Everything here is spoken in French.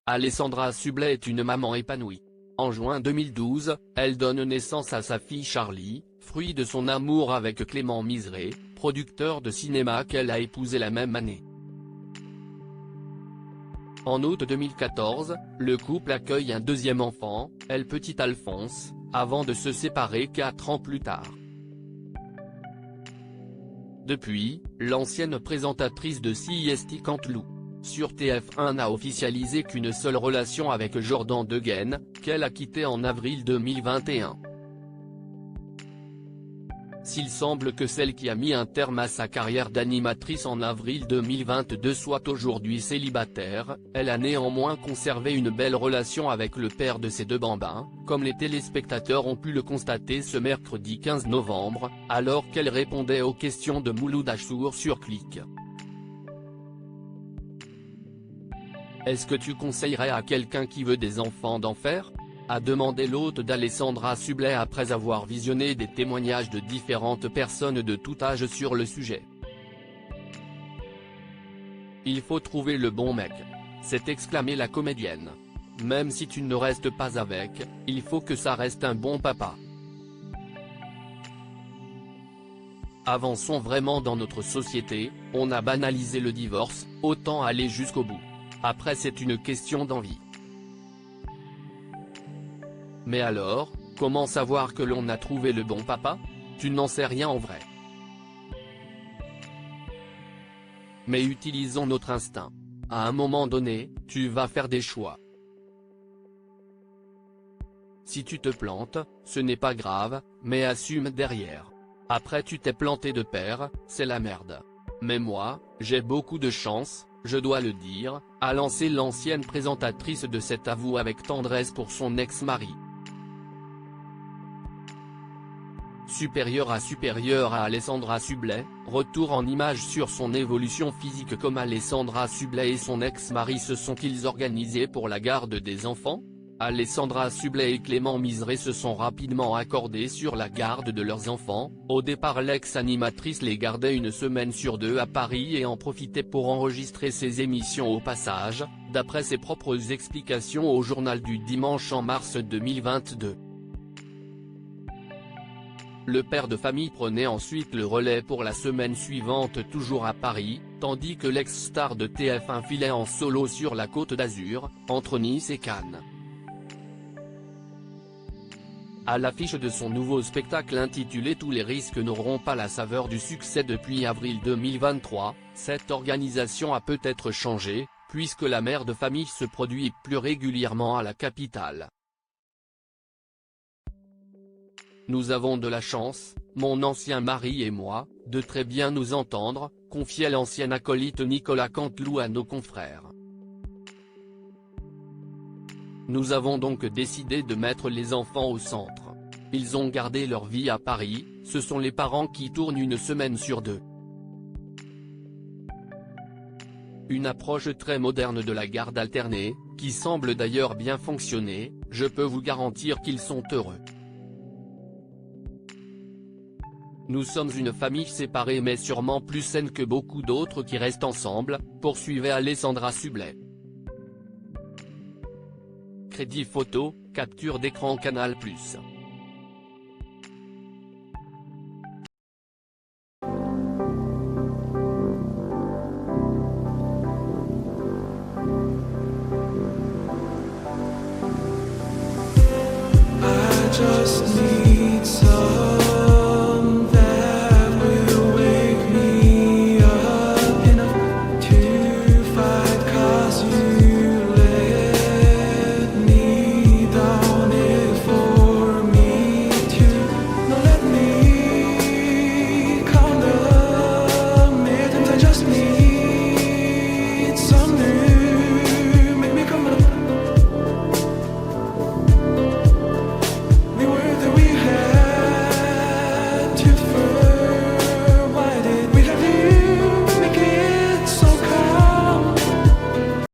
Alessandra Sublet est une maman épanouie. En juin 2012, elle donne naissance à sa fille Charlie, fruit de son amour avec Clément Miseré, producteur de cinéma qu'elle a épousé la même année. En août 2014, le couple accueille un deuxième enfant, le petit Alphonse, avant de se séparer 4 ans plus tard. Depuis, l'ancienne présentatrice de CIST Canteloup sur TF1 n'a officialisé qu'une seule relation avec Jordan Degaine, qu'elle a quitté en avril 2021. S'il semble que celle qui a mis un terme à sa carrière d'animatrice en avril 2022 soit aujourd'hui célibataire, elle a néanmoins conservé une belle relation avec le père de ses 2 bambins, comme les téléspectateurs ont pu le constater ce mercredi 15 novembre, alors qu'elle répondait aux questions de Mouloud Achour sur Click. Est-ce que tu conseillerais à quelqu'un qui veut des enfants d'en faire ? A demandé l'hôte d'Alessandra Sublet après avoir visionné des témoignages de différentes personnes de tout âge sur le sujet. Il faut trouver le bon mec, s'est exclamé la comédienne. Même si tu ne restes pas avec, il faut que ça reste un bon papa. Avançons vraiment dans notre société, on a banalisé le divorce, autant aller jusqu'au bout. Après c'est une question d'envie. Mais alors, comment savoir que l'on a trouvé le bon papa ? Tu n'en sais rien en vrai. Mais utilisons notre instinct. À un moment donné, tu vas faire des choix. Si tu te plantes, ce n'est pas grave, mais assume derrière. Après tu t'es planté de père, c'est la merde. Mais moi, j'ai beaucoup de chance, je dois le dire, a lancé l'ancienne présentatrice de cet avou avec tendresse pour son ex-mari. Supérieure à Alessandra Sublet, retour en images sur son évolution physique. Comme Alessandra Sublet et son ex-mari se sont-ils organisés pour la garde des enfants ? Alessandra Sublet et Clément Miseré se sont rapidement accordés sur la garde de leurs enfants. Au départ, l'ex-animatrice les gardait une semaine sur 2 à Paris et en profitait pour enregistrer ses émissions au passage, d'après ses propres explications au journal du dimanche en mars 2022. Le père de famille prenait ensuite le relais pour la semaine suivante toujours à Paris, tandis que l'ex-star de TF1 filait en solo sur la Côte d'Azur, entre Nice et Cannes. À l'affiche de son nouveau spectacle intitulé Tous les risques n'auront pas la saveur du succès depuis avril 2023, cette organisation a peut-être changé, puisque la mère de famille se produit plus régulièrement à la capitale. Nous avons de la chance, mon ancien mari et moi, de très bien nous entendre, confiait l'ancien acolyte Nicolas Canteloup à nos confrères. Nous avons donc décidé de mettre les enfants au centre. Ils ont gardé leur vie à Paris, ce sont les parents qui tournent une semaine sur 2. Une approche très moderne de la garde alternée, qui semble d'ailleurs bien fonctionner, je peux vous garantir qu'ils sont heureux. Nous sommes une famille séparée mais sûrement plus saine que beaucoup d'autres qui restent ensemble, poursuivait Alessandra Sublet. Crédit photo, capture d'écran Canal+.